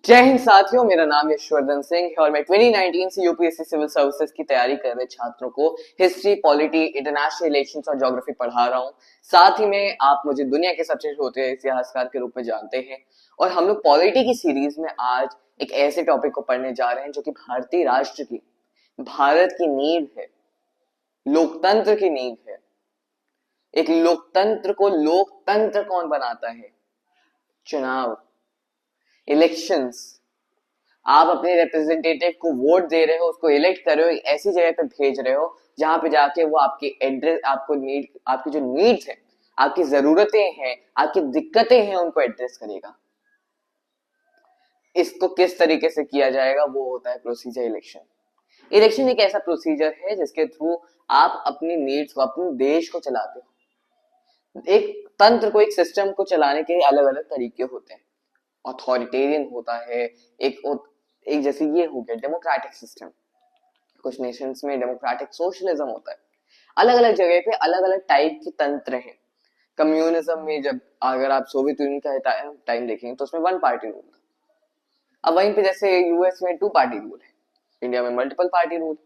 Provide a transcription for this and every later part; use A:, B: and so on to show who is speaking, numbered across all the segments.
A: जय हिंद साथियों, मेरा नाम यशवर्धन सिंह है और मैं 2019 से यूपीएससी सिविल सर्विसेज की तैयारी कर रहे छात्रों को हिस्ट्री, पॉलिटी, इंटरनेशनल रिलेशंस और ज्योग्राफी पढ़ा रहा हूं। साथ ही में आप मुझे दुनिया के सबसे छोटे इतिहासकार के रूप में जानते हैं और हम लोग पॉलिटी की सीरीज में आज एक ऐसे टॉपिक को पढ़ने जा रहे हैं जो कि भारतीय राष्ट्र की, भारत की नींव है, लोकतंत्र की नींव है। एक लोकतंत्र को लोकतंत्र कौन बनाता है? चुनाव, इलेक्शंस। आप अपने रिप्रेजेंटेटिव को वोट दे रहे हो, उसको इलेक्ट कर रहे हो, ऐसी जगह पे भेज रहे हो जहां पे जाके वो आपकी एड्रेस, आपको नीड, आपकी जो नीड्स है, आपकी जरूरतें हैं, आपकी दिक्कतें हैं, उनको एड्रेस करेगा। इसको किस तरीके से किया जाएगा वो होता है प्रोसीजर इलेक्शन। इलेक्शन एक ऐसा प्रोसीजर है जिसके थ्रू आप अपनी नीड्स को, अपने देश को चलाते हो। एक तंत्र को, एक सिस्टम को चलाने के अलग अलग तरीके होते हैं। ऑथोरिटेरियन होता है, एक जैसे ये हो गया डेमोक्रेटिक सिस्टम, कुछ नेशंस में डेमोक्रेटिक सोशलिज्म होता है। अलग अलग जगह पे अलग अलग टाइप के तंत्र हैं। कम्युनिज्म में, जब अगर आप सोवियत यूनियन का टाइम देखेंगे तो उसमें वन पार्टी रूल था। अब वहीं पे जैसे यूएस में टू पार्टी रूल है, इंडिया में मल्टीपल पार्टी रूल।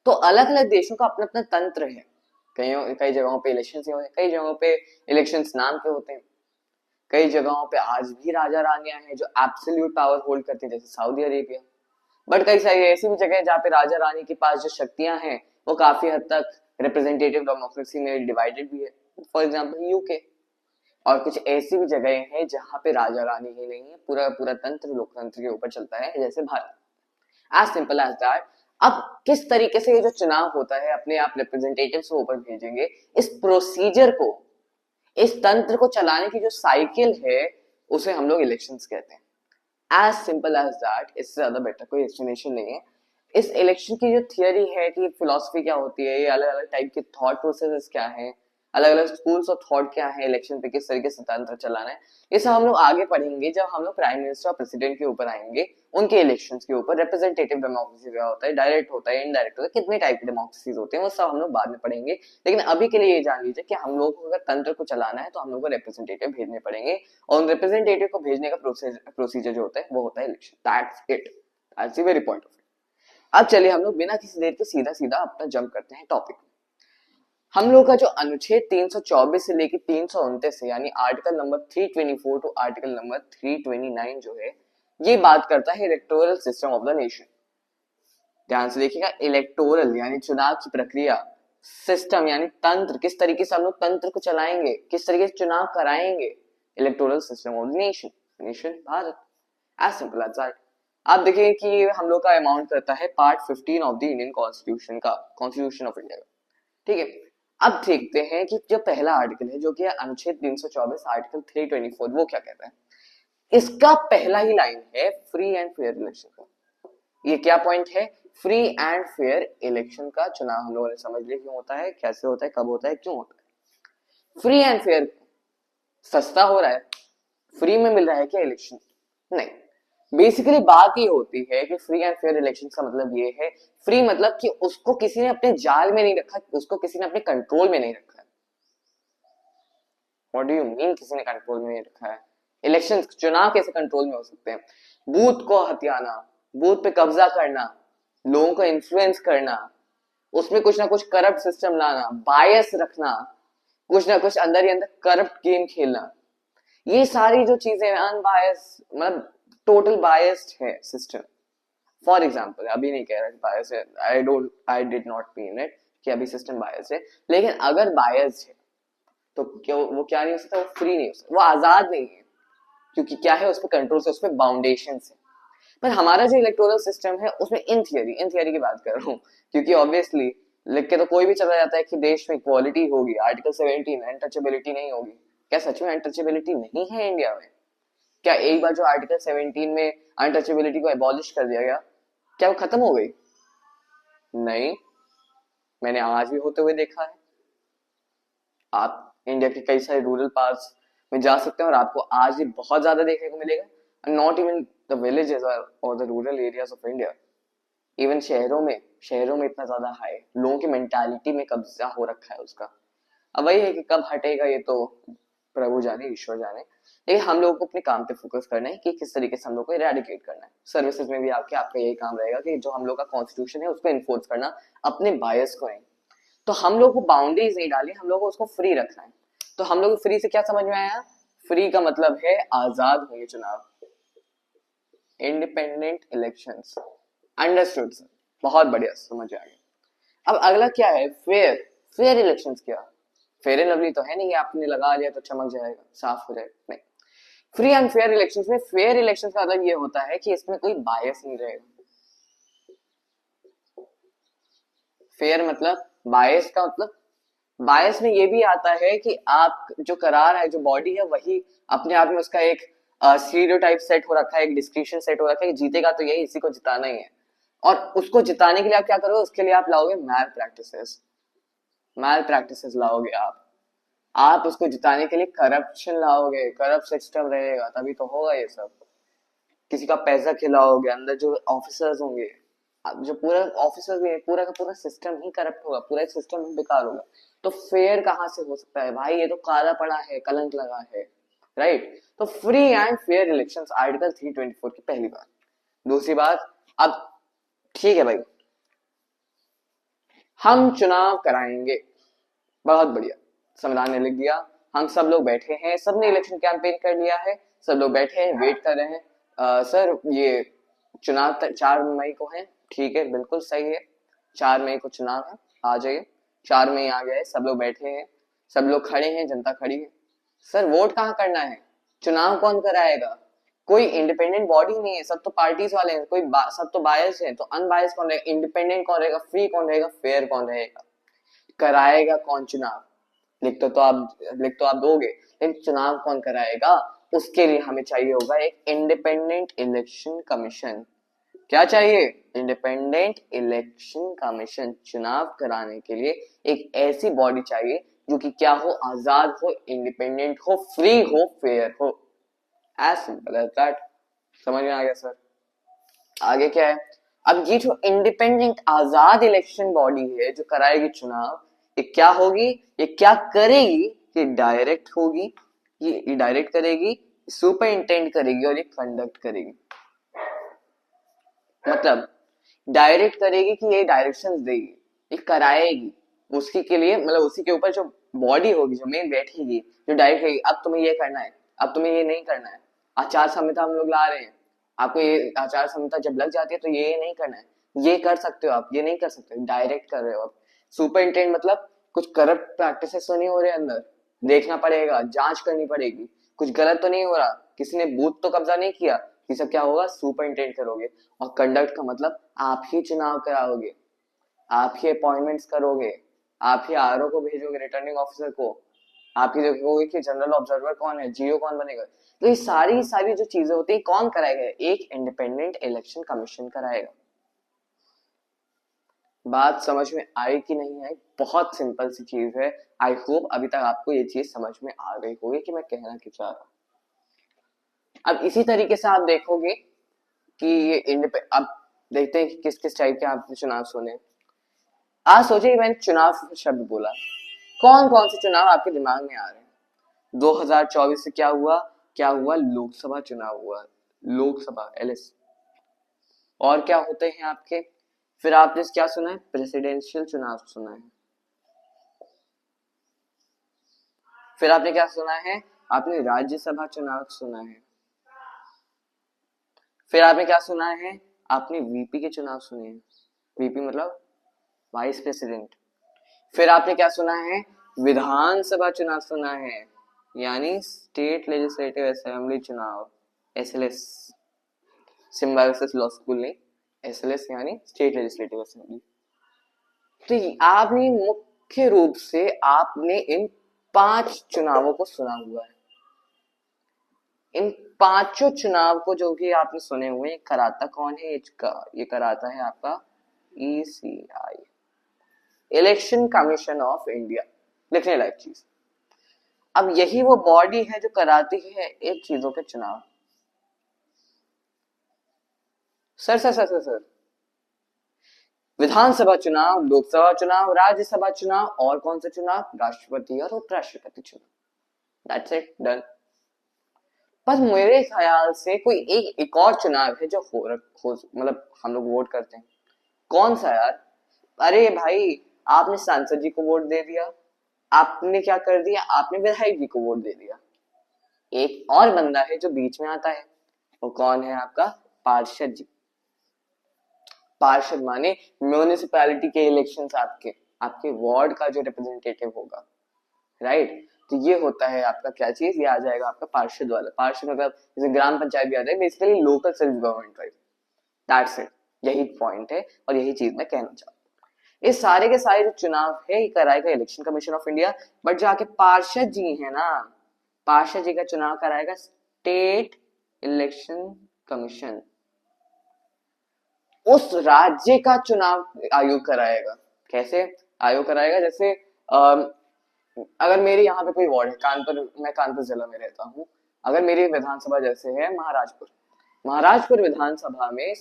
A: तो अलग अलग देशों का अपना अपना तंत्र है। कई कई जगहों पे इलेक्शन होते हैं, कई जगहों पे इलेक्शन नाम के होते हैं, कई जगहों पे आज भी राजा रानियां हैं जो एब्सोल्यूट पावर होल्ड करते हैं, जैसे सऊदी अरेबिया। बट कई सारी ऐसी भी जगह है जहाँ पे राजा रानी के पास जो शक्तियां हैं वो काफी हद तक रिप्रेजेंटेटिव डेमोक्रेसी में डिवाइडेड भी है, फॉर एग्जाम्पल यूके। और कुछ ऐसी भी जगह हैं जहाँ पे राजा रानी ही नहीं है, पूरा पूरा तंत्र लोकतंत्र के ऊपर चलता है, जैसे Bharat. As simple as that. अब किस तरीके से ये जो चुनाव होता है, अपने आप रिप्रेजेंटेटिव को ऊपर भेजेंगे, इस प्रोसीजर को, इस तंत्र को चलाने की जो साइकिल है उसे हम लोग इलेक्शंस कहते हैं। एज सिंपल एज दैट, इससे ज्यादा बेटर कोई एक्सप्लेनेशन नहीं है। इस इलेक्शन की जो थियरी है कि फिलॉसफी क्या होती है, ये अलग अलग टाइप के थॉट प्रोसेसेस क्या है, अलग अलग स्कूल्स ऑफ थॉट क्या है, इलेक्शन पे किस तरीके से तंत्र चलाना है, ये सब हम लोग आगे पढ़ेंगे जब हम लोग प्राइम मिनिस्टर और प्रेसिडेंट के ऊपर आएंगे, उनके इलेक्शन के ऊपर। रिप्रेजेंटेटिव डेमोक्रेसी क्या होता है, डायरेक्ट होता है, इनडायरेक्ट होता है, कितने टाइप के डेमोक्रेसीज होते हैं, वो सब हम लोग बाद में पढ़ेंगे। लेकिन अभी के लिए ये जान लीजिए कि हम लोग को अगर तंत्र को चलाना है तो हम लोग को रिप्रेजेंटेटिव भेजने पड़ेंगे, और उन रिप्रेजेंटेटिव को भेजने का प्रोसीजर जो होता है वो होता है election. That's it, that's the very point of it. अब चलिए हम लोग बिना किसी देर के सीधा सीधा अपना जंप करते हैं टॉपिक में। हम लोग का जो अनुच्छेद 324 से लेकर 329 है, यानी article number 324 to article number 329 जो है, ये बात करता है electoral system of the nation. ध्यान से देखिएगा, इलेक्टोरल यानी चुनाव की प्रक्रिया, सिस्टम यानी तंत्र, किस तरीके से हम लोग तंत्र को चलाएंगे, किस तरीके से चुनाव कराएंगे। Electoral system of the nation, nation Bharat. As simple as that. आप देखिए कि हम लोग का अमाउंट करता है part 15 of the Indian constitution का, कॉन्स्टिट्यूशन ऑफ इंडिया का। ठीक है, अब देखते हैं कि जो पहला आर्टिकल है, जो कि अनुच्छेद 324 आर्टिकल 324, वो क्या कहता है। इसका पहला ही लाइन है फ्री एंड फेयर इलेक्शन का। ये क्या पॉइंट है? फ्री एंड फेयर इलेक्शन का चुनाव हम लोगों ने समझ लिया क्यों होता है, कैसे होता है, कब होता है, क्यों होता है। फ्री एंड फेयर, सस्ता हो रहा है, फ्री में मिल रहा है क्या इलेक्शन? नहीं। बेसिकली बात ये होती है कि फ्री एंड फेयर इलेक्शन का मतलब ये है, फ्री मतलब कि उसको किसी ने अपने जाल में नहीं रखा, उसको किसी ने अपने कंट्रोल में नहीं रखा है। व्हाट डू यू मीन किसी ने कंट्रोल में नहीं रखा है? इलेक्शन, चुनाव कैसे कंट्रोल में हो सकते हैं? बूथ को हथियाना, बूथ पे कब्जा करना, लोगों को इन्फ्लुएंस करना, उसमें कुछ ना कुछ करप्ट सिस्टम लाना, बायस रखना, कुछ ना कुछ अंदर ही अंदर करप्ट गेम खेलना, ये सारी जो चीजें अनबायस, मतलब टोटल बायस्ड है सिस्टम। फॉर एग्जाम्पल, अभी नहीं कह रहा बायस है, I did not mean it कि अभी सिस्टम बायस है, लेकिन अगर बायस है तो क्यों वो क्या नहीं हो सकता, वो फ्री नहीं हो सकता, वो आजाद नहीं है, क्योंकि क्या है, उस पर कंट्रोल से, उस पर बाउंडेशन है। पर हमारा जो इलेक्टोरल सिस्टम है उसमें इन थियरी की बात कर रहा हूँ, क्योंकि ऑब्वियसली लिख के तो कोई भी चला जाता है कि देश में इक्वालिटी होगी, आर्टिकल 17 अनटचेबिलिटी नहीं होगी। क्या सच में अनटचेबिलिटी नहीं है इंडिया में? क्या एक बार जो आर्टिकल 17 में अनटचेबिलिटी को एबॉलिश कर दिया गया, क्या वो खत्म हो गई? नहीं, मैंने आज भी होते हुए देखा है। आप इंडिया के कई सारे रूरल पार्ट्स में जा सकते हैं और आपको आज भी बहुत ज्यादा देखने को मिलेगा। नॉट इवन द विलेजेस और the rural areas of India, even शहरों में इतना ज्यादा हाई, लोगों की मेंटालिटी में कब्जा हो रखा है उसका। अब वही है कि कब हटेगा ये तो प्रभु जाने, ईश्वर जाने। लेकिन हम लोगों को अपने काम पे फोकस करना है कि किस तरीके से हम लोग को इरेडिकेट करना है। सर्विसेज में भी आपके आपका यही काम रहेगा कि जो हम लोग का कॉन्स्टिट्यूशन है उसको इन्फोर्स करना, अपने बायस को नहीं। तो हम लोग को बाउंड्रीज नहीं डाली, हम लोग को उसको फ्री रखना है। तो हम लोग फ्री से क्या समझ में आया? फ्री का मतलब है आजाद होंगे चुनाव, इंडिपेंडेंट इलेक्शंस। अंडरस्टूड सर, बहुत बढ़िया, समझ आ गया। अब अगला क्या है? फेयर। फेयर इलेक्शंस क्या? फेयर एंड लवली तो है नहीं, आपने लगा लिया तो चमक जाएगा, साफ हो जाएगा, नहीं। फ्री एंड फेयर इलेक्शंस में, फेयर इलेक्शंस का मतलब ये होता है कि इसमें कोई बायस नहीं रहेगा। फेयर मतलब, बायस का मतलब, बायस में ये भी आता है कि आप जो करार है, जो बॉडी है, वही अपने आप में उसका एक स्टीरियोटाइप सेट हो रखा है, एक डिस्क्रिप्शन सेट हो रखा है कि जीतेगा तो यही, इसी को जिताना ही है। और उसको जिताने के लिए आप क्या करोगे? उसके लिए आप लाओगे मैल प्रैक्टिसेस, मैल प्रैक्टिसेस लाओगे आप उसको जिताने के लिए करप्शन लाओगे, करप्ट सिस्टम रहेगा, तभी तो होगा ये सब। किसी का पैसा खिलाओगे, अंदर जो ऑफिसर्स होंगे, जो पूरा ऑफिसर्स भी है, पूरा का पूरा सिस्टम ही करप्ट होगा, पूरा सिस्टम ही बेकार होगा। तो फेयर कहाँ से हो सकता है भाई? ये तो काला पड़ा है, कलंक लगा है, राइट? तो free and fair elections, article 324 की पहली बात। दूसरी बात, अब ठीक है भाई, हम चुनाव कराएंगे, बहुत बढ़िया, संविधान ने लिख दिया, हम सब लोग बैठे हैं, सबने इलेक्शन कैंपेन कर लिया है, सब लोग बैठे हैं, वेट कर रहे हैं। सर ये चुनाव 4 मई को है, ठीक है, बिल्कुल सही है, 4 मई को चुनाव है, आ जाइए। 4 मई आ गया है, सब लोग बैठे हैं, सब लोग खड़े हैं, जनता खड़ी है। सर वोट कहाँ करना है? चुनाव कौन कराएगा? कोई इंडिपेंडेंट बॉडी नहीं है, सब तो पार्टीज वाले हैं, सब तो बायस है, तो अनबायस कौन रहेगा? इंडिपेंडेंट कौन रहेगा? फ्री कौन रहेगा? फेयर कौन रहेगा? कराएगा कौन चुनाव? लिख तो आप दोगे, लेकिन चुनाव कौन कराएगा? उसके लिए हमें चाहिए होगा एक इंडिपेंडेंट इलेक्शन कमीशन। क्या चाहिए? Independent election commission. चुनाव कराने के लिए एक ऐसी बॉडी चाहिए जो कि क्या हो? आजाद हो, इंडिपेंडेंट हो, फ्री हो, फेयर हो। As simple as that. समझ में आ गया सर? आगे क्या है? अब ये जो इंडिपेंडेंट आजाद इलेक्शन बॉडी है जो कराएगी चुनाव, ये क्या होगी? ये क्या करेगी? ये डायरेक्ट होगी, ये डायरेक्ट करेगी, सुपर इंटेंड करेगी और ये कंडक्ट करेगी। मतलब डायरेक्ट करेगी कि ये डायरेक्शंस देगी, ये कराएगी, उसकी के लिए मतलब उसी के ऊपर जो बॉडी होगी, जो मेन बैठेगी, जो डायरेक्ट करेगी, अब तुम्हें ये करना है, अब तुम्हें ये नहीं करना है। आचार संहिता हम लोग ला रहे हैं, आपको ये आचार संहिता जब लग जाती है तो ये नहीं करना है, ये कर सकते हो आप, ये नहीं कर सकते, डायरेक्ट कर रहे हो आप। सुपर इंटेंड मतलब कुछ करप्ट प्रैक्टिसेस तो नहीं हो रहे अंदर, देखना पड़ेगा, जांच करनी पड़ेगी, कुछ गलत तो नहीं हो रहा, किसी ने बूथ तो कब्जा नहीं किया, ये सब क्या होगा? सुपर इंटेंड करोगे। और कंडक्ट का मतलब आप ही चुनाव कराओगे, आप ही अपॉइंटमेंट्स करोगे, आप ही आरओ को भेजोगे, रिटर्निंग ऑफिसर को, आप ही देखोगे कि जनरल ऑब्जर्वर कौन है, जीओ कौन बनेगा। तो ये सारी सारी जो चीजें होती है कौन कराएगा? एक इंडिपेंडेंट इलेक्शन कमीशन कराएगा। बात समझ में आई कि नहीं आई? बहुत सिंपल सी चीज है। आई होप अभी तक आपको ये चीज समझ में आ गई होगी कि मैं कहना क्या चाह रहा हूं। अब इसी तरीके से आप देखोगे कि ये अब देखते हैं कि किस किस टाइप के आपने चुनाव सुने। आज सोचिए मैंने चुनाव शब्द बोला, कौन कौन से चुनाव आपके दिमाग में आ रहे हैं? 2024 से क्या हुआ? क्या हुआ? लोकसभा चुनाव हुआ, लोकसभा एलएस। और क्या होते हैं आपके? फिर आपने क्या सुना है? प्रेसिडेंशियल चुनाव सुना है। फिर आपने क्या सुना है? आपने राज्यसभा चुनाव सुना है। फिर आपने क्या सुना है? आपने वीपी के चुनाव सुने हैं। वीपी मतलब वाइस प्रेसिडेंट। फिर आपने क्या सुना है? विधानसभा चुनाव सुना है, यानी स्टेट लेजिस्लेटिव असेंबली चुनाव, एसएलएस। सिम्बायोसिस लॉ स्कूल नहीं, एसएलएस यानी स्टेट लेजिस्लेटिव असेंबली। तो आपने मुख्य रूप से आपने इन 5 चुनावों को सुना हुआ है। इन 5 चुनाव को जो कि आपने सुने हुए हैं, कराता कौन है? ये कराता है आपका ECI, election commission of India. लिखने लायक चीज। अब यही वो बॉडी है जो कराती है इन चीजों के चुनाव। सर विधानसभा चुनाव, लोकसभा चुनाव, राज्यसभा चुनाव और कौन सा चुनाव? राष्ट्रपति और उपराष्ट्रपति चुनाव। That's it, done. पर मेरे ख्याल से कोई एक और चुनाव है जो हो मतलब हम लोग वोट करते हैं। कौन सा यार? अरे भाई, आपने सांसद जी को वोट दे दिया, आपने क्या कर दिया, आपने विधायक जी को वोट दे दिया। एक और बंदा है जो बीच में आता है, वो कौन है? आपका पार्षद जी। पार्षद माने म्यूनिसिपैलिटी के इलेक्शन, आपके आपके वार्ड का जो रिप्रेजेंटेटिव होगा, राइट? तो ये होता है आपका क्या चीज, ये आ जाएगा आपका पार्षद वाला। पार्षद मतलब जैसे ग्राम पंचायत भी आ जाए, basically local self government, right? That's it, यही पॉइंट है और यही चीज मैं कहना चाहता हूँ। इस सारे के सारे जो चुनाव है ये कराएगा election commission of India, but जो आके पार्षद जी है ना, पार्षद जी का चुनाव कराएगा स्टेट इलेक्शन कमीशन। उस राज्य का चुनाव आयोग कराएगा। कैसे आयोग कराएगा? जैसे अगर मेरे यहाँ पे कोई वार्ड है, कानपुर, मैं कानपुर जिला में रहता हूँ, अगर मेरी विधानसभा जैसे है महाराजपुर, महाराजपुर विधानसभा में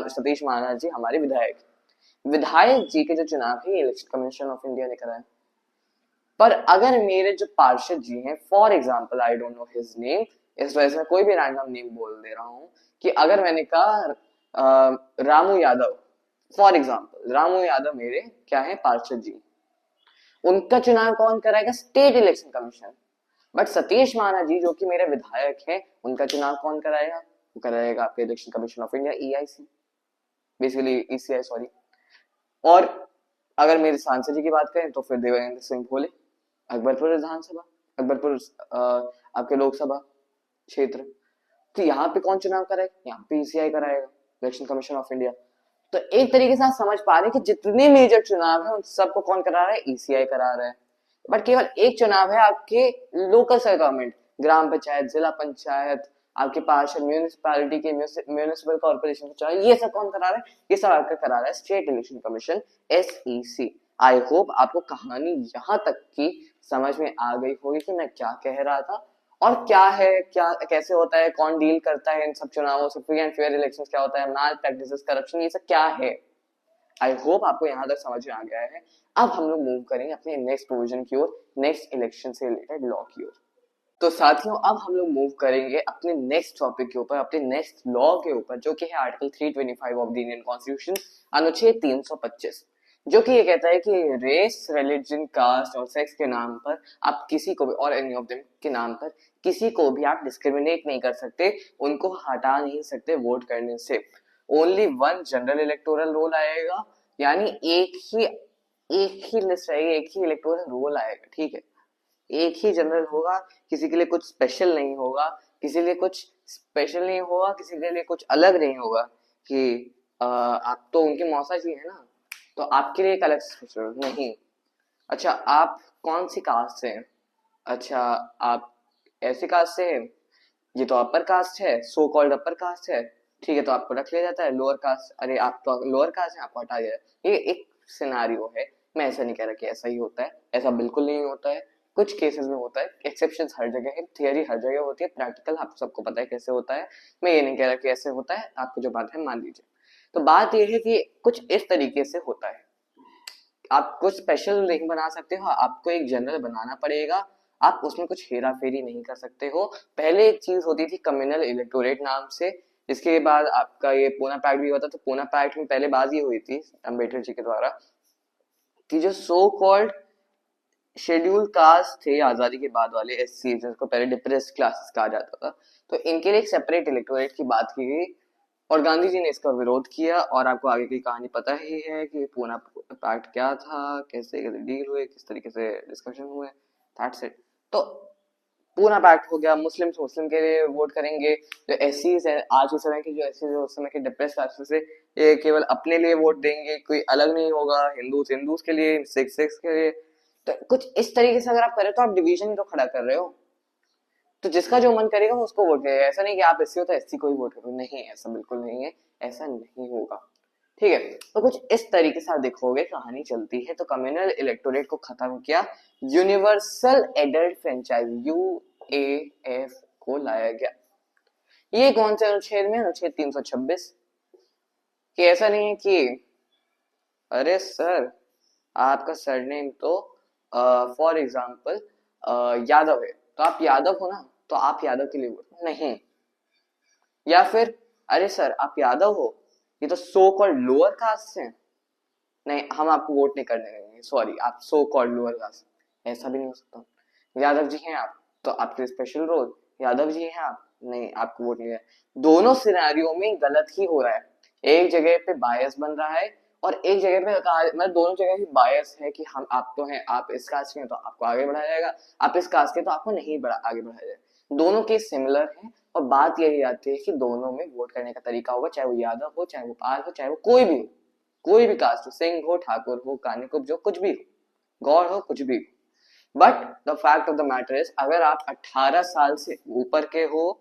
A: सतीश महाराज जी हमारे विधायक, विधायक जी के जो चुनाव है इलेक्शन कमीशन ऑफ इंडिया ने कराया। पर अगर मेरे जो पार्षद जी हैं, for example I don't know his name, इस वजह से मैं कोई भी रैंडम नेम बोल दे रहा हूँ, कि अगर मैंने कहा रामू यादव, फॉर एग्जाम्पल रामू यादव मेरे क्या है पार्षद जी, उनका चुनाव कौन कराएगा? State election commission. But Satish Mahana ji जो कि मेरे विधायक हैं, उनका चुनाव कौन कराएगा? वो कराएगा आपके election commission of India, EIC, basically ECI, sorry. और अगर मेरे सांसद जी की बात करें तो फिर देवेंद्र सिंह भोले, अकबरपुर विधानसभा, अकबरपुर आपके लोकसभा क्षेत्र। तो यहाँ पे कौन चुनाव कराएगा? यहाँ पे ईसीआई कराएगा, इलेक्शन कमीशन ऑफ इंडिया। तो एक तरीके से आप समझ पा रहे हैं कि जितने मेजर चुनाव है उन सबको कौन करा रहा है? ईसीआई करा रहा है। बट केवल एक चुनाव है आपके लोकल सेल्फ गवर्नमेंट, ग्राम पंचायत, जिला पंचायत, आपके पार्षद, म्यूनिसिपैलिटी के म्यूनिसिपल कॉर्पोरेशन के चुनाव, ये सब कौन करा रहा है? ये सब आपका करा रहा है state election commission, SEC. I hope आपको कहानी यहाँ तक की समझ में आ गई होगी कि मैं क्या कह रहा था और क्या है, क्या कैसे होता है, कौन डील करता है इन सब चुनावों से, फ्री एंड फेयर इलेक्शंस क्या होता है, मैल प्रैक्टिसेस, करप्शन, ये सब क्या है। आई होप आपको यहाँ तक समझ में आ गया है। अब हम लोग मूव करेंगे अपने नेक्स्ट प्रोविजन की ओर, नेक्स्ट इलेक्शन से रिलेटेड लॉ की ओर। तो साथियों अब हम लोग मूव करेंगे अपने नेक्स्ट टॉपिक के ऊपर, अपने नेक्स्ट लॉ के ऊपर, जो कि है article 325 of the Indian constitution, अनुच्छेद 325, जो कि ये कहता है कि रेस, रिलीजन, कास्ट और सेक्स के नाम पर आप किसी को भी, और एनी ऑफ देम के नाम पर किसी को भी आप डिस्क्रिमिनेट नहीं कर सकते, उनको हटा नहीं सकते वोट करने से। Only one general electoral roll आएगा, यानी एक ही लिस्ट आएगी, एक ही इलेक्टोरल रोल आएगा, ठीक है? एक ही जनरल होगा, किसी के लिए कुछ स्पेशल नहीं होगा, किसी के लिए कुछ स्पेशल नहीं होगा, किसी के लिए कुछ अलग नहीं होगा कि आप तो उनके मौसा जी है ना, तो आपके लिए एक अलग स्पेशल नहीं। अच्छा, आप कौन सी कास्ट से हैं? अच्छा, आप ऐसे कास्ट से हैं, ये तो अपर कास्ट है, सो कॉल्ड अपर कास्ट है, ठीक है, तो आपको रख लिया जाता है। लोअर कास्ट, अरे आप तो लोअर कास्ट है, आपको हटा दिया जाए। ये एक सिनारियो है, मैं ऐसा नहीं कह रहा कि ऐसा ही होता है, ऐसा बिल्कुल नहीं होता है, कुछ केसेस में होता है, एक्सेप्शंस हर जगह है, थियरी हर जगह होती है, प्रैक्टिकल आप सबको पता है कैसे होता है। मैं ये नहीं कह रहा कि ऐसे होता है, आपको जो बात है मान लीजिए। तो बात ये है कि कुछ इस तरीके से होता है, आप कुछ स्पेशल नहीं बना सकते हो, आपको एक जनरल बनाना पड़ेगा, आप उसमें कुछ हेरा फेरी नहीं कर सकते हो। पहले एक चीज होती थी कम्युनल इलेक्टोरेट नाम से, इसके बाद आपका ये पूना पैक्ट भी हुआ था। तो पूना पैक्ट में पहले बात ये हुई थी अम्बेडकर जी के द्वारा कि जो सो कॉल्ड शेड्यूल कास्ट थे आजादी के बाद वाले, एससी, जिसको पहले डिप्रेस्ड क्लासेस कहा जाता था, तो इनके लिए एक सेपरेट इलेक्टोरेट की बात की गई और गांधी जी ने इसका विरोध किया। और आपको आगे की कहानी पता ही है कि पूना पैक्ट क्या था, कैसे कैसे डील हुए, किस तरीके से डिस्कशन हुए, दैट्स इट। तो पूना पैक्ट हो गया, मुस्लिम मुस्लिम के लिए वोट करेंगे, जो एससी है आज के समय के, जो एससी जो उस समय के डिप्रेस कास्ट से, ये केवल अपने लिए वोट देंगे, कोई अलग नहीं होगा, हिंदूज के लिए, सिक्स के लिए। तो कुछ इस तरीके से अगर आप करें तो आप डिवीजन ही तो खड़ा कर रहे हो। तो जिसका जो मन करेगा वो उसको वोट करेगा, ऐसा नहीं कि आप एससी हो तो एससी को ही वोट करो, नहीं, ऐसा बिल्कुल नहीं है, ऐसा नहीं होगा, ठीक है? तो कुछ इस तरीके से आप देखोगे कहानी चलती है। तो कम्युनल इलेक्टोरेट को खत्म किया, यूनिवर्सल एडल्ट फ्रेंचाइज यूएएफ को लाया गया। ये कौन से अनुच्छेद में? अनुच्छेद 326। कि ऐसा नहीं है कि अरे सर आपका सरनेम तो फॉर एग्जाम्पल यादव है, तो आप यादव हो ना, तो आप यादव के लिए वोट नहीं। या फिर अरे सर आप यादव हो, ये तो सो कॉल्ड लोअर कास्ट है, नहीं हम आपको वोट नहीं करने देंगे, सॉरी आप सो कॉल्ड लोअर कास्ट। ऐसा भी नहीं हो सकता। यादव जी हैं आप तो आपके स्पेशल रोल, यादव जी हैं आप, नहीं आपको वोट नहीं है। दोनों सिनेरियो में गलत ही हो रहा है। एक जगह पे बायस बन रहा है और एक जगह पे मतलब दोनों जगह ही बायस है कि हम आप तो हैं, आप इस कास्ट के हैं तो आपको आगे बढ़ाया जाएगा, आप इस कास्ट के तो आपको नहीं आगे बढ़ाया जाएगा। दोनों केस सिमिलर है और बात यही आती है कि दोनों में वोट करने का तरीका होगा, चाहे वो यादव हो, चाहे वो पाल हो, चाहे वो कोई भी हो, कोई भी कास्ट हो, सिंह हो, ठाकुर हो, कानिकुब जो कुछ भी हो, गौड़ हो, कुछ भी हो। But the fact of the matter is अगर आप 18 साल से ऊपर के हो,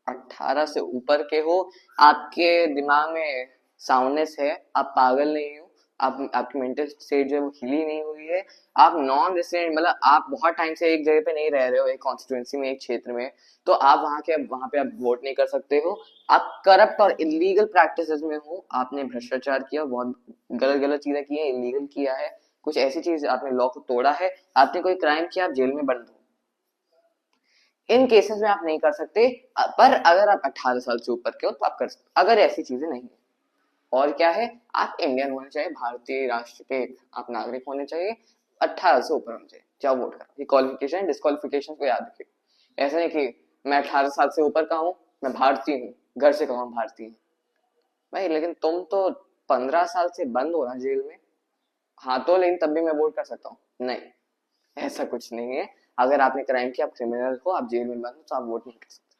A: 18 से ऊपर के हो, आपके दिमाग में साउंडनेस है, आप पागल नहीं हो, आप आपकी मेंटल स्टेट जो है वो हिली नहीं हुई है, आप नॉन रेसिडेंट मतलब आप बहुत टाइम से एक जगह पे नहीं रह रहे हो, एक कॉन्स्टिट्यूएंसी में, एक क्षेत्र में, तो आप वहां पे आप वोट नहीं कर सकते हो। आप करप्ट और इलीगल प्रैक्टिसेस में हो, आपने भ्रष्टाचार किया, बहुत गलत गलत चीजें की है, इलीगल किया है, कुछ ऐसी चीज आपने लॉ को तोड़ा है, आपने कोई क्राइम किया, आप जेल में बंद हो, इन केसेस में आप नहीं कर सकते। पर अगर आप 18 साल से ऊपर के हो तो आप कर सकते, अगर ऐसी चीजें नहीं है। और क्या है, आप इंडियन होने चाहिए, भारतीय राष्ट्र के आप नागरिक होने चाहिए, 18 से ऊपर होने चाहिए, जाओ वोट करो। ये क्वालिफिकेशन डिस्क्वालिफिकेशन को याद रखिए। ऐसा नहीं कि मैं 18 साल से ऊपर का हूँ, मैं भारतीय हूँ, घर से कहूँ भारतीय हूँ, भाई लेकिन तुम तो 15 साल से बंद हो ना जेल में। हाँ तो लेकिन तब भी मैं वोट कर सकता हूँ, नहीं ऐसा कुछ नहीं है। अगर आपने क्राइम किया, आप क्रिमिनल हो, आप जेल में बंद हो, तो आप वोट नहीं कर सकते।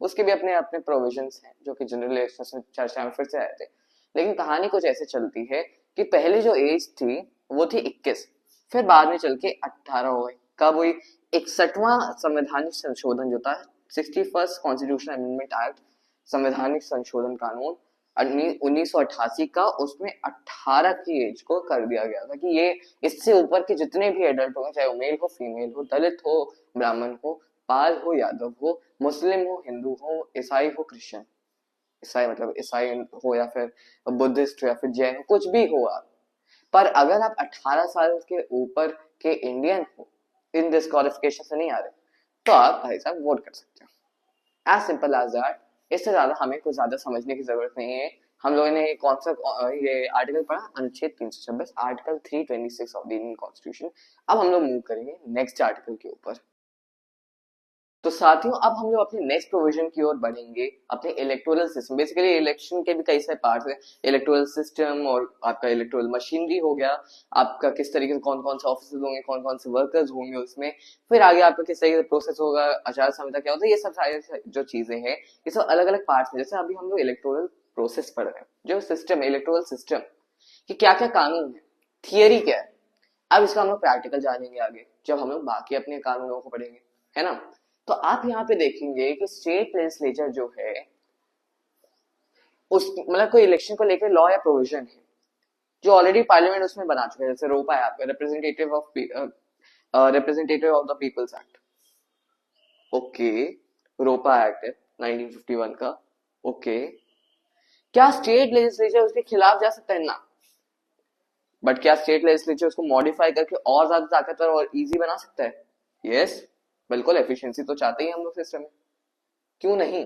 A: उसके भी अपने अपने प्रोविजंस हैं जो कि जनरल इलेक्शन में चर्चा में फिर से आए थे। लेकिन कहानी कुछ ऐसे चलती है कि पहले जो एज थी वो थी 21, फिर बाद में चल के 18 हो गई। कब हुई? 61वां संवैधानिक संशोधन जो था, 61st कॉन्स्टिट्यूशन अमेंडमेंट एक्ट, संवैधानिक संशोधन कानून 1988 का, उसमें 18 की एज को कर दिया गया था कि ये इससे ऊपर के जितने भी एडल्ट हो, चाहे वो मेल हो, फीमेल हो, दलित हो, ब्राह्मण हो, पाल हो, यादव हो, मुस्लिम हो, हिंदू हो, ईसाई हो, क्रिश्चियन, ईसाई मतलब ईसाई हो या फिर बुद्धिस्ट हो या फिर जैन हो, कुछ भी हो आप, पर अगर आप 18 साल के ऊपर के इंडियन हो, इन डिस्क्वालिफिकेशन से नहीं आ रहे, तो आप भाई साहब वोट कर सकते हो। As simple as that. इससे ज्यादा हमें कुछ ज्यादा समझने की जरूरत नहीं है। हम लोगों ने कौन सा ये आर्टिकल पढ़ा, अनुच्छेद 326, article 326 of the Indian constitution. अब हम लोग मूव करेंगे नेक्स्ट आर्टिकल के ऊपर। तो साथियों अब हम लोग अपने नेक्स्ट प्रोविजन की ओर बढ़ेंगे, अपने इलेक्टोरल सिस्टम। बेसिकली इलेक्शन के भी कई सारे पार्ट्स हैं, इलेक्टोरल सिस्टम और आपका इलेक्टोरल मशीनरी हो गया, आपका किस तरीके से कौन कौन से ऑफिसर्स होंगे, कौन कौन से वर्कर्स होंगे उसमें, फिर आगे आपका किस तरीके से प्रोसेस होगा, आचार संहिता क्या होता है, ये सब सारी जो चीजें हैं ये सब अलग अलग पार्ट्स हैं। जैसे अभी हम लोग इलेक्टोरल प्रोसेस पढ़ रहे हैं, जो सिस्टम इलेक्टोरल सिस्टम कि क्या क्या कानून है, थियरी क्या है। अब इसका हम लोग प्रैक्टिकल जानेंगे आगे जब हम लोग बाकी अपने कानूनों को पढ़ेंगे, है ना। तो आप यहाँ पे देखेंगे कि स्टेट लेजिस्लेचर जो है उस मतलब कोई इलेक्शन को लेकर लॉ या प्रोविजन है जो ऑलरेडी पार्लियामेंट उसमें बना चुका है। जैसे रोपा है आपका representative of the people's act, okay, ROPA act है 1951 का, ओके। क्या स्टेट लेजिस्लेचर उसके खिलाफ जा सकता है? ना। बट क्या स्टेट लेजिस्लेचर उसको मॉडिफाई करके और ज्यादा ताकतवर और इजी बना सकता है? यस, बिल्कुल। एफिशिएंसी तो चाहते ही हम लोग सिस्टम में, क्यों नहीं।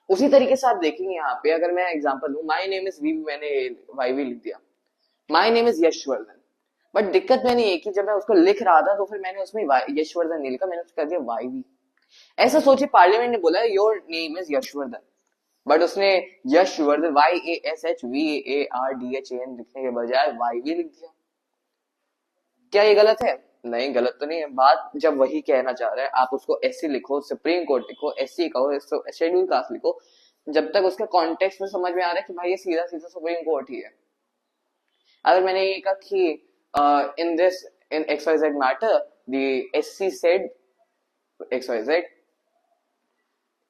A: उसी तरीके से आप देखेंगे यहाँ पे, अगर मैं एग्जांपल लूं, माय नेम इज वी, मैंने वाईवी लिख दिया, my name is Yashvardhan. But दिक्कत मैंने ये की जब मैं उसको लिख रहा था तो फिर मैंने उसमें यशवर्धन नहीं लिखा, मैंने उसको कर दिया वाईवी। ऐसा सोचिए पार्लियामेंट ने बोला your name is Yashvardhan, but उसने यशवर्धन YASHVARDHAN लिखने के बजाय वाईवी लिख दिया। क्या ये गलत है? नहीं, गलत तो नहीं है। बात जब वही कहना चाह रहा है, आप उसको एससी लिखो, सुप्रीम कोर्ट लिखो, एससी कहो, शेड्यूल कास्ट लिखो, जब तक उसका कॉन्टेक्स्ट में समझ में आ रहा है कि भाई ये सीधा सीधा सुप्रीम कोर्ट ही है। अगर मैंने ये कहा कि in this in XYZ matter the SC said XYZ,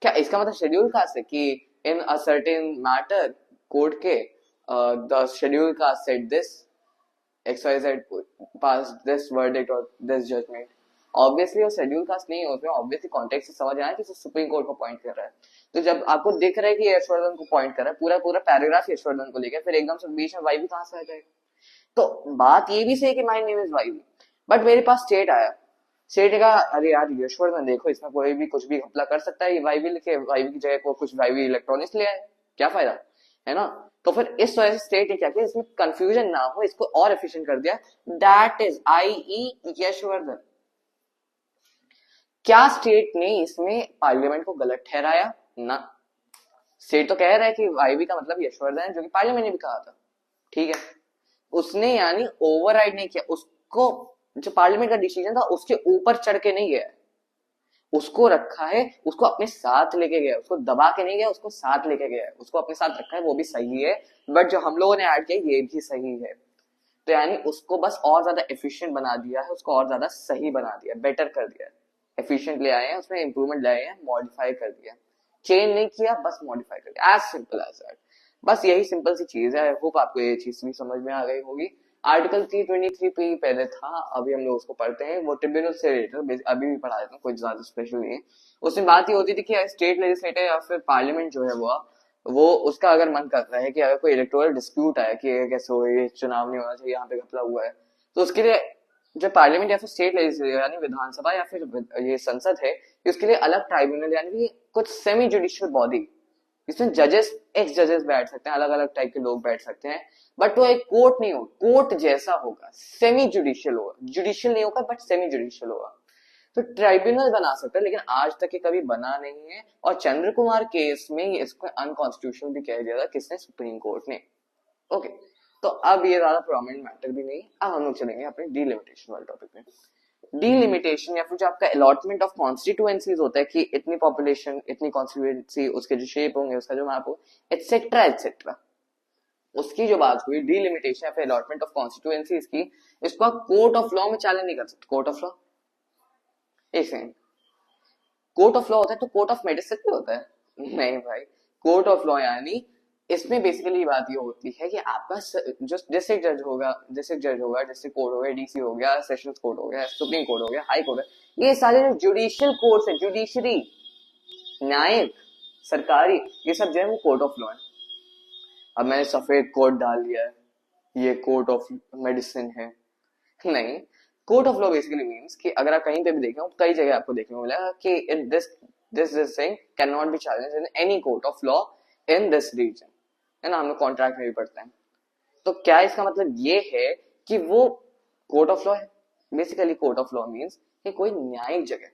A: क्या इसका मतलब शेड्यूल कास्ट है कि इन अ सर्टेन मैटर कोर्ट के the schedule caste said this XYZ passed this verdict or this judgment? Obviously वो शेड्यूल कास्ट नहीं है, उसमें ऑब्वियसली कॉन्टेक्स्ट से समझ आया कि सुप्रीम कोर्ट को पॉइंट कर रहा है। तो जब आपको दिख रहा है कि यशवर्धन को पॉइंट कर रहा है, पूरा पूरा पैराग्राफ यशवर्धन को लेकर, फिर एकदम से बीच में वाईवी कहां से आ जाएगा? तो बात ये भी सही कि my name is YV, but मेरे पास स्टेट आया, स्टेट का अरे यार यशवर्धन देखो इसमें कोई भी कुछ भी घपला कर सकता है, ये वाई भी लिखे, वाई की जगह को कुछ वाई भी इलेक्ट्रॉनिक्स ले आए, क्या फायदा, है ना। तो फिर इस वजह से स्टेट ने क्या किया, इसमें कंफ्यूजन ना हो इसको और एफिशिएंट कर दिया, दैट इज आई यशवर्धन। क्या स्टेट ने इसमें पार्लियामेंट को गलत ठहराया ना, स्टेट तो कह रहा है कि वाईवी का मतलब यशवर्धन है, जो कि पार्लियामेंट ने भी कहा था, ठीक है। उसने यानी ओवरराइड नहीं किया उसको, जो पार्लियामेंट का डिसीजन था उसके ऊपर चढ़ के नहीं गया, उसको रखा है, उसको अपने साथ लेके गया, उसको दबा के नहीं गया, उसको साथ लेके गया, उसको अपने साथ रखा है, वो भी सही है। बट जो हम लोगों ने ऐड किया ये भी सही है, तो यानी उसको बस और ज्यादा एफिशिएंट बना दिया है, उसको और ज्यादा सही बना दिया, बेटर कर दिया, एफिशिएंट ले आए हैं, उसमें इंप्रूवमेंट लाए हैं, मॉडिफाई कर दिया, चेंज नहीं किया, बस मॉडिफाई कर दिया, एज सिंपल एज दैट। बस यही सिंपल सी चीज है, आई होप आपको ये चीज भी समझ में आ गई होगी। आर्टिकल 323 पे पहले था, अभी हम लोग उसको पढ़ते हैं, वो ट्रिब्यूनल से रिलेटेड अभी भी पढ़ा देता हूँ, कोई ज्यादा स्पेशल नहीं है। उसमें बात ये होती थी कि स्टेट लेजिस्लेटर या फिर पार्लियामेंट जो है वो उसका अगर मन करता है कि अगर कोई इलेक्टोरल डिस्प्यूट है कि ये कैसे हो, ये चुनाव नहीं होना चाहिए, यहाँ पे घपला हुआ है, तो उसके लिए जो पार्लियामेंट या फिर स्टेट लेजिस्लेचर यानी विधानसभा या फिर ये संसद है, उसके लिए अलग ट्राइब्यूनल यानी कि कुछ सेमी जुडिशियल बॉडी, इसमें जजेस एक्स जजेस बैठ सकते हैं, अलग अलग टाइप के लोग बैठ सकते हैं, बट वो एक कोर्ट नहीं होगा, कोर्ट जैसा होगा, सेमी जुडिशियल होगा, जुडिशियल नहीं होगा बट सेमी जुडिशियल होगा। तो ट्राइब्यूनल बना सकता है, लेकिन आज तक ये कभी बना नहीं है, और चंद्र कुमार केस में इसको अनकॉन्स्टिट्यूशनल भी कह दिया था, किसने, सुप्रीम कोर्ट ने। ओके, तो अब ये ज्यादा प्रोमिनेंट मैटर भी नहीं, अब हम लोग चलेंगे अपने डीलिमिटेशन वाले टॉपिक में। डीलिमिटेशन या फिर जो आपका अलॉटमेंट ऑफ कॉन्स्टिट्यूएंसीज होता है कि इतनी पॉपुलेशन इतनी कॉन्स्टिट्यूएंसी, उसके जो शेप होंगे, उसका जो मैप हो, एटसेट्रा एटसेट्रा, उसकी जो बात हुई डीलिमिटेशन या फिर अलॉटमेंट ऑफ कॉन्स्टिट्यूएंसीज की, इसको आप कोर्ट ऑफ लॉ में चैलेंज नहीं कर सकते। कोर्ट ऑफ लॉ, एक सेकंड, कोर्ट ऑफ लॉ होता है तो कोर्ट ऑफ मेडिसिन भी होता है, नहीं भाई। कोर्ट ऑफ लॉ यानी इसमें बेसिकली बात ये होती है कि आपका जो डिस्ट्रिक्ट जज होगा, डिस्ट्रिक्ट कोर्ट हो गया, डीसी हो गया, सेशंस कोर्ट हो गया, सुप्रीम कोर्ट हो गया, हाई कोर्ट है, ये सारे जो जुडिशियल कोर्ट्स है, जुडिशरी, न्यायिक, सरकारी, ये सब जो है वो कोर्ट ऑफ लॉ है। अब मैंने सफेद कोर्ट डाल दिया है, ये कोर्ट ऑफ मेडिसिन है, नहीं। Court of law basically means कि अगर आप कहीं पे भी देखें, कई जगह आपको देखने को मिलेगा कि in this thing can not be challenged in any court of law in this reason, है ना, हम लोग कॉन्ट्रैक्ट में भी पढ़ते हैं। तो क्या इसका मतलब ये है कि वो कोर्ट ऑफ लॉ है? Basically court of law means कि कोई न्यायिक जगह,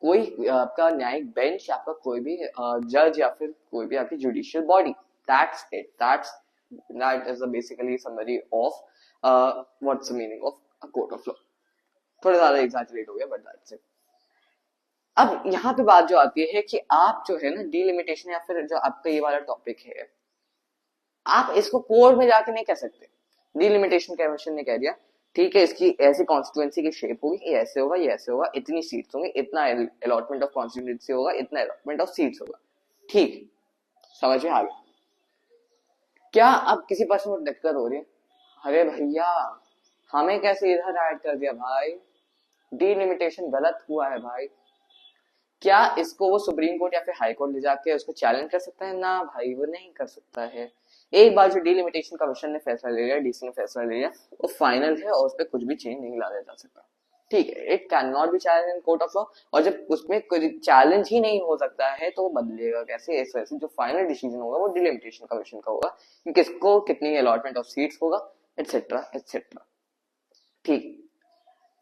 A: कोई आपका न्यायिक बेंच, आपका कोई भी जज या फिर कोई भी आपकी judicial body, that's it, that is basically summary of what's the meaning of a court of law. थोड़ा ज्यादा एग्जैजरेट हो गया बट दैट्स इट। अब यहाँ पे बात जो आती है कि आप जो है ना डीलिमिटेशन या फिर जो आपका ये वाला टॉपिक है, आप इसको कोर्ट में जाके नहीं कह सकते। डिलिमिटेशन कमीशन ने कह दिया ठीक है, इसकी ऐसी कॉन्स्टिट्यूएंसी की शेप होगी, ये ऐसे होगा, ये ऐसे होगा, इतनी सीट्स होंगी, इतना अलॉटमेंट ऑफ कॉन्स्टिट्यूएंसी होगा, इतना अलॉटमेंट ऑफ सीट्स होगा, ठीक, समझ में आ गया। क्या अब किसी पर्सन को दिक्कत हो रही है, अरे भैया हमें कैसे इधर ऐड कर दिया भाई, डिलिमिटेशन गलत हुआ है भाई। क्या इसको वो सुप्रीम कोर्ट या फिर हाई कोर्ट ले जाके उसको चैलेंज कर सकता है ना भाई, वो नहीं कर सकता है। एक बार जो डिलिमिटेशन कमीशन ने फैसला ले लिया, डीसी ने फैसला ले लिया, वो फाइनल है और उस पर कुछ भी चेंज नहीं लाया जा सकता, ठीक है। It can not B challenge in court of law, और जब उसमें कोई चैलेंज ही नहीं हो सकता है तो वो बदलेगा कैसे, इस वजह से जो फाइनल डिसीजन होगा वो डिलिमिटेशन कमीशन का होगा कि किसको कितनी अलॉटमेंट ऑफ सीट्स होगा, एटसेट्रा एटसेट्रा, ठीक।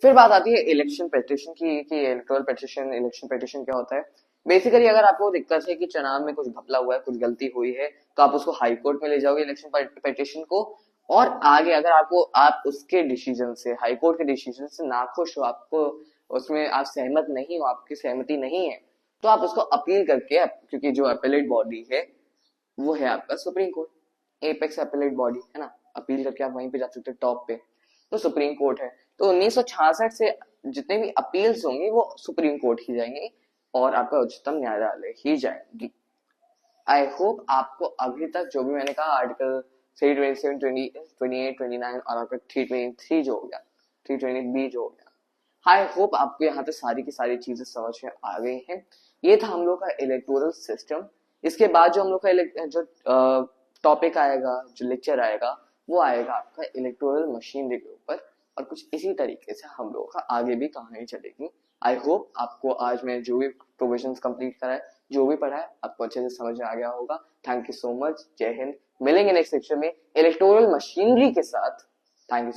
A: फिर बात आती है इलेक्शन पेटिशन की कि इलेक्टोरल पेटिशन, इलेक्शन पेटिशन क्या होता है। बेसिकली अगर आपको दिक्कत है कि चुनाव में कुछ घपला हुआ है, कुछ गलती हुई है, तो आप उसको हाई कोर्ट में ले जाओगे इलेक्शन पेटिशन को, और आगे अगर आपको आप उसके डिसीजन से, हाई कोर्ट के डिसीजन से नाखुश हो, आपको उसमें आप सहमत नहीं हो, आपकी सहमति नहीं है, तो आप उसको अपील करके, क्योंकि जो अपीलेट बॉडी है वो है आपका supreme court, apex appellate body है ना, अपील करके आप वहीं पे जा सकते हो टॉप पे, तो सुप्रीम कोर्ट है। तो 1966 से जितने भी अपील्स होंगी वो सुप्रीम कोर्ट ही जाएंगे और आपका उच्चतम न्यायालय ही जाएंगी। आई होप आपको अभी तक जो भी मैंने कहा आर्टिकल 327, 28, 29 और आपका 323 जो हो गया, 320 जो हो गया, आई होप आपको यहाँ पे सारी की सारी चीजें समझ में आ गई हैं। ये था हम लोग का इलेक्टोरल सिस्टम। इसके बाद जो हम लोग का जो टॉपिक आएगा, जो लेक्चर आएगा, वो आएगा आपका इलेक्टोरल मशीनरी के ऊपर, और कुछ इसी तरीके से हम लोगों का आगे भी कहानी चलेगी। आई होप आपको आज मैं जो भी प्रोविजंस कंप्लीट करा है, जो भी पढ़ा है, आपको अच्छे से समझ में आ गया होगा। Thank you so much. जय हिंद। मिलेंगे नेक्स्ट सेक्शन में इलेक्टोरल मशीनरी के साथ। Thank you.